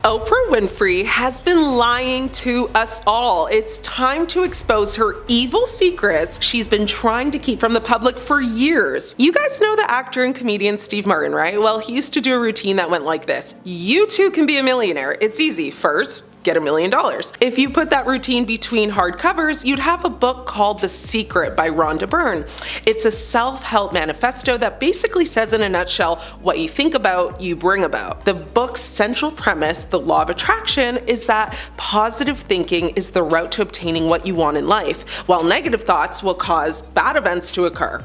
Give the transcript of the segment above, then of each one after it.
Oprah Winfrey has been lying to us all. It's time to expose her evil secrets she's been trying to keep from the public for years. You guys know the actor and comedian Steve Martin, right? Well, he used to do a routine that went like this. You too can be a millionaire. It's easy. First, get $1 million. If you put that routine between hardcovers, you'd have a book called The Secret by Rhonda Byrne. It's a self-help manifesto that basically says in a nutshell, what you think about, you bring about. The book's central premise, the law of attraction, is that positive thinking is the route to obtaining what you want in life, while negative thoughts will cause bad events to occur.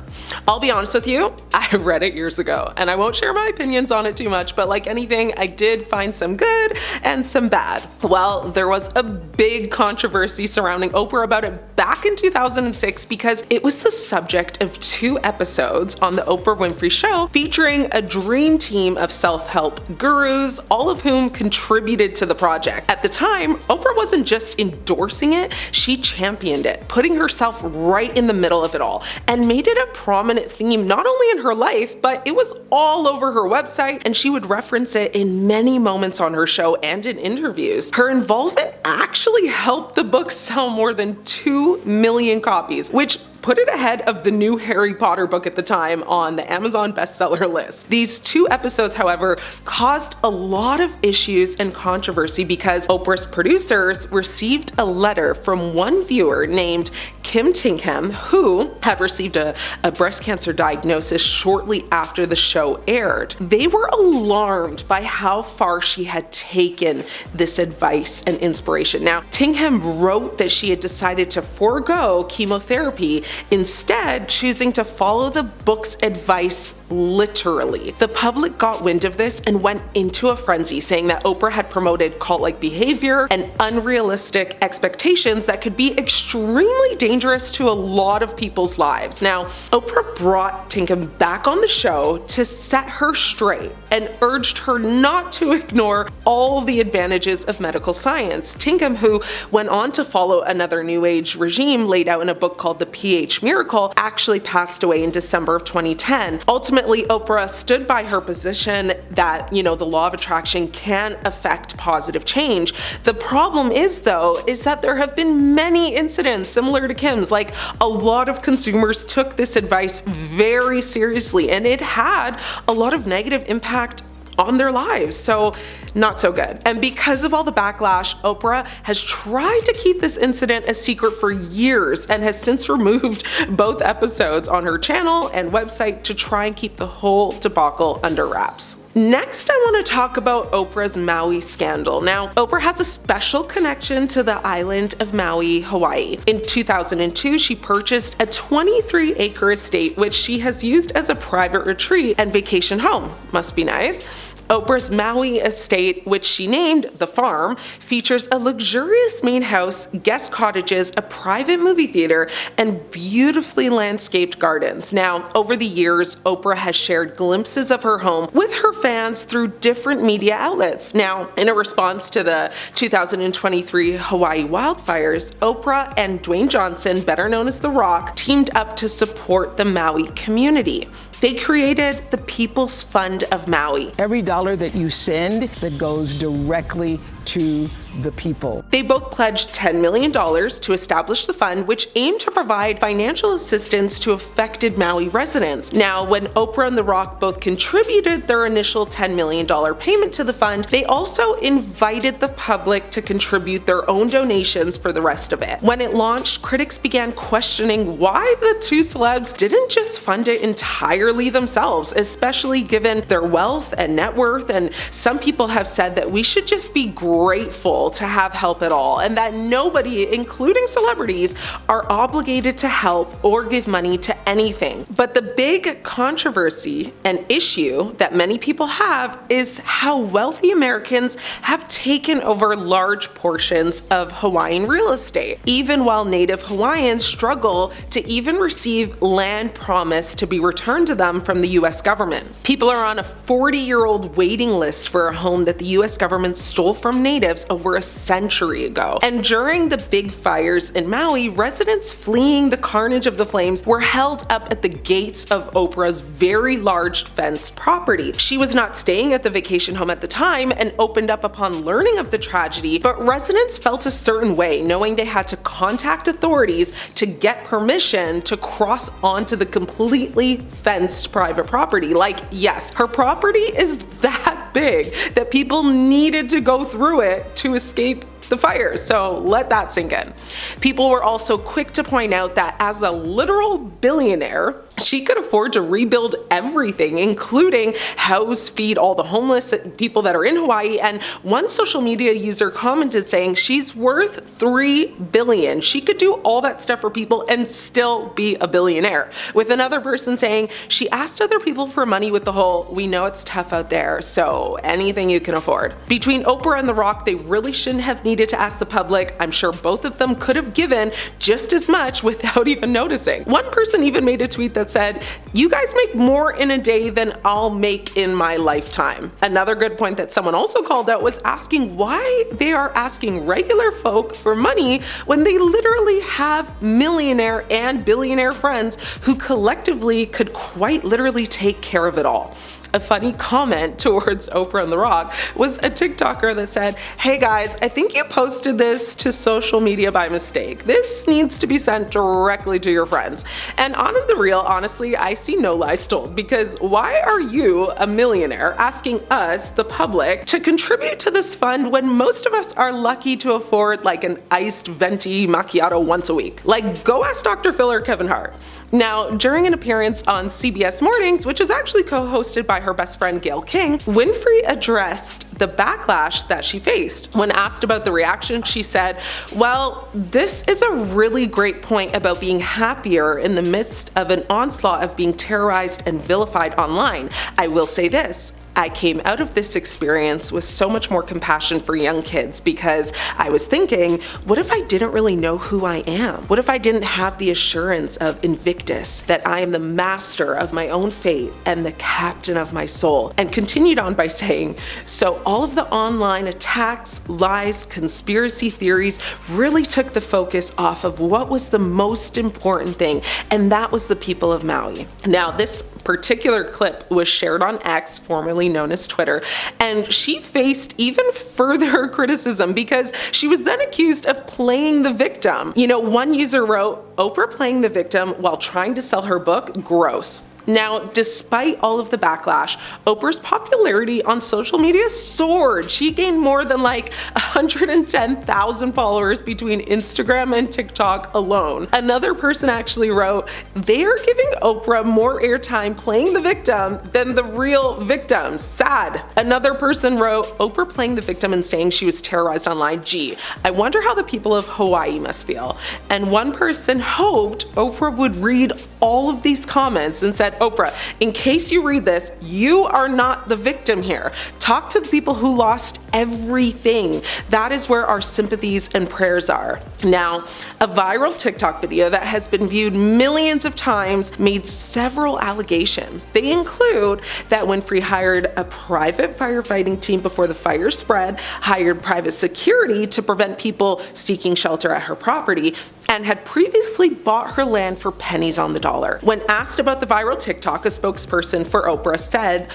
I'll be honest with you, I read it years ago, and I won't share my opinions on it too much, but like anything, I did find some good and some bad. Well, there was a big controversy surrounding Oprah about it back in 2006 because it was the subject of 2 episodes on the Oprah Winfrey Show featuring a dream team of self-help gurus, all of whom contributed to the project. At the time, Oprah wasn't just endorsing it, she championed it, putting herself right in the middle of it all, and made it a prominent theme not only in her life, but it was all over her website, and she would reference it in many moments on her show and in interviews. Her involvement actually helped the book sell more than 2 million copies, which put it ahead of the new Harry Potter book at the time on the Amazon bestseller list. These 2 episodes, however, caused a lot of issues and controversy because Oprah's producers received a letter from one viewer named Kim Tingham, who had received a breast cancer diagnosis shortly after the show aired. They were alarmed by how far she had taken this advice and inspiration. Now, Tingham wrote that she had decided to forego chemotherapy, instead choosing to follow the book's advice literally. The public got wind of this and went into a frenzy, saying that Oprah had promoted cult-like behavior and unrealistic expectations that could be extremely dangerous to a lot of people's lives. Now, Oprah brought Tinkham back on the show to set her straight and urged her not to ignore all the advantages of medical science. Tinkham, who went on to follow another New Age regime laid out in a book called The pH Miracle, actually passed away in December of 2010. Ultimately, Oprah stood by her position that, the law of attraction can affect positive change. The problem is, though, is that there have been many incidents similar to Kim's. Like, a lot of consumers took this advice very seriously, and it had a lot of negative impact on their lives, so not so good. And because of all the backlash, Oprah has tried to keep this incident a secret for years and has since removed both episodes on her channel and website to try and keep the whole debacle under wraps. Next, I want to talk about Oprah's Maui scandal. Now, Oprah has a special connection to the island of Maui, Hawaii. In 2002, she purchased a 23-acre estate, which she has used as a private retreat and vacation home. Must be nice. Oprah's Maui estate, which she named The Farm, features a luxurious main house, guest cottages, a private movie theater, and beautifully landscaped gardens. Now, over the years, Oprah has shared glimpses of her home with her fans through different media outlets. Now, in a response to the 2023 Hawaii wildfires, Oprah and Dwayne Johnson, better known as The Rock, teamed up to support the Maui community. They created the People's Fund of Maui. Every dollar that you send that goes directly to the people. They both pledged $10 million to establish the fund, which aimed to provide financial assistance to affected Maui residents. Now, when Oprah and The Rock both contributed their initial $10 million payment to the fund, they also invited the public to contribute their own donations for the rest of it. When it launched, critics began questioning why the 2 celebs didn't just fund it entirely themselves, especially given their wealth and net worth, and some people have said that we should just be grateful to have help at all, and that nobody, including celebrities, are obligated to help or give money to anything. But the big controversy and issue that many people have is how wealthy Americans have taken over large portions of Hawaiian real estate, even while Native Hawaiians struggle to even receive land promised to be returned to them from the US government. People are on a 40-year-old waiting list for a home that the US government stole from natives over over a century ago. And during the big fires in Maui, residents fleeing the carnage of the flames were held up at the gates of Oprah's very large fenced property. She was not staying at the vacation home at the time and opened up upon learning of the tragedy, but residents felt a certain way knowing they had to contact authorities to get permission to cross onto the completely fenced private property. Like, yes, her property is that big that people needed to go through it to escape the fires, so let that sink in. People were also quick to point out that as a literal billionaire, she could afford to rebuild everything, including house, feed all the homeless people that are in Hawaii, and one social media user commented saying she's worth $3 billion. She could do all that stuff for people and still be a billionaire. With another person saying she asked other people for money with the whole, we know it's tough out there, so anything you can afford. Between Oprah and The Rock, they really shouldn't have needed to ask the public. I'm sure both of them could have given just as much without even noticing. One person even made a tweet that said, you guys make more in a day than I'll make in my lifetime. Another good point that someone also called out was asking why they are asking regular folk for money when they literally have millionaire and billionaire friends who collectively could quite literally take care of it all. A funny comment towards Oprah and The Rock was a TikToker that said, hey guys, I think you posted this to social media by mistake. This needs to be sent directly to your friends. And on the real, honestly, I see no lies told, because why are you, a millionaire, asking us, the public, to contribute to this fund when most of us are lucky to afford like an iced venti macchiato once a week? Like, go ask Dr. Phil or Kevin Hart. Now, during an appearance on CBS Mornings, which is actually co-hosted by her best friend Gayle King, Winfrey addressed the backlash that she faced. When asked about the reaction, she said, well, this is a really great point about being happier in the midst of an onslaught of being terrorized and vilified online. I will say this. I came out of this experience with so much more compassion for young kids, because I was thinking, what if I didn't really know who I am? What if I didn't have the assurance of Invictus, that I am the master of my own fate and the captain of my soul? And continued on by saying, so all of the online attacks, lies, conspiracy theories really took the focus off of what was the most important thing, and that was the people of Maui. Now, this particular clip was shared on X, formerly known as Twitter, and she faced even further criticism because she was then accused of playing the victim. You know, one user wrote, Oprah playing the victim while trying to sell her book? Gross. Now, despite all of the backlash, Oprah's popularity on social media soared. She gained more than like 110,000 followers between Instagram and TikTok alone. Another person actually wrote, they are giving Oprah more airtime playing the victim than the real victims. Sad. Another person wrote, Oprah playing the victim and saying she was terrorized online. Gee, I wonder how the people of Hawaii must feel. And one person hoped Oprah would read all of these comments and said, Oprah, in case you read this, you are not the victim here. Talk to the people who lost everything. That is where our sympathies and prayers are. Now, a viral TikTok video that has been viewed millions of times made several allegations. They include that Winfrey hired a private firefighting team before the fire spread, hired private security to prevent people seeking shelter at her property, and had previously bought her land for pennies on the dollar. When asked about the viral TikTok, a spokesperson for Oprah said,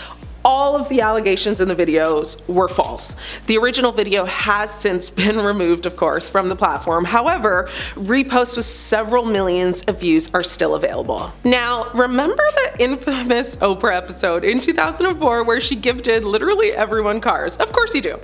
all of the allegations in the videos were false. The original video has since been removed, of course, from the platform. However, reposts with several millions of views are still available. Now, remember the infamous Oprah episode in 2004 where she gifted literally everyone cars? Of course you do.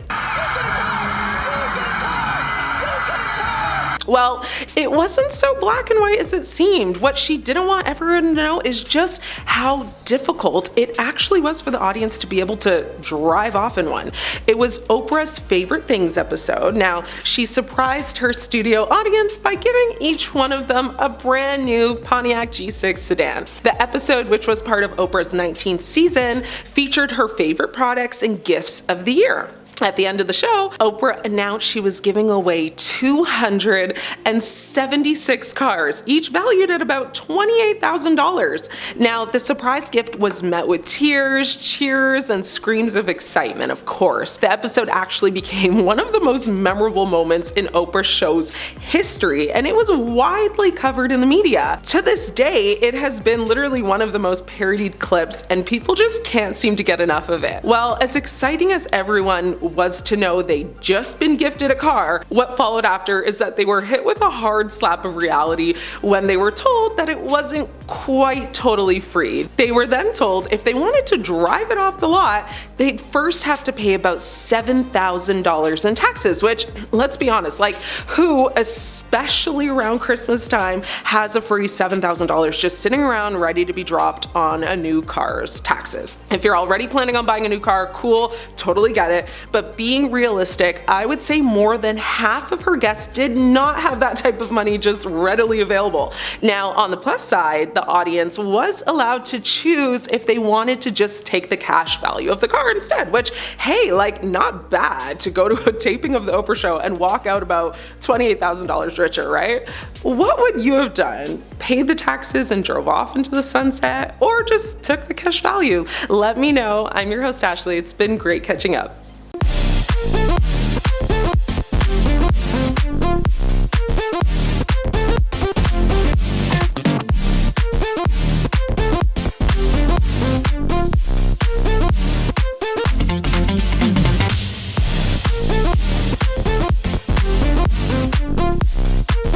Well, it wasn't so black and white as it seemed. What she didn't want everyone to know is just how difficult it actually was for the audience to be able to drive off in one. It was Oprah's Favorite Things episode. Now, she surprised her studio audience by giving each one of them a brand new Pontiac G6 sedan. The episode, which was part of Oprah's 19th season, featured her favorite products and gifts of the year. At the end of the show, Oprah announced she was giving away 276 cars, each valued at about $28,000. Now, the surprise gift was met with tears, cheers, and screams of excitement, of course. The episode actually became one of the most memorable moments in Oprah's show's history, and it was widely covered in the media. To this day, it has been literally one of the most parodied clips, and people just can't seem to get enough of it. Well, as exciting as everyone was to know they'd just been gifted a car, what followed after is that they were hit with a hard slap of reality when they were told that it wasn't quite totally free. They were then told if they wanted to drive it off the lot, they'd first have to pay about $7,000 in taxes, which, let's be honest, like, who, especially around Christmas time, has a free $7,000 just sitting around ready to be dropped on a new car's taxes? If you're already planning on buying a new car, cool, totally get it, but being realistic, I would say more than half of her guests did not have that type of money just readily available. Now, on the plus side, the audience was allowed to choose if they wanted to just take the cash value of the car instead, which, hey, like, not bad to go to a taping of the Oprah show and walk out about $28,000 richer, right? What would you have done? Paid the taxes and drove off into the sunset, or just took the cash value? Let me know. I'm your host, Ashley. It's been great catching up.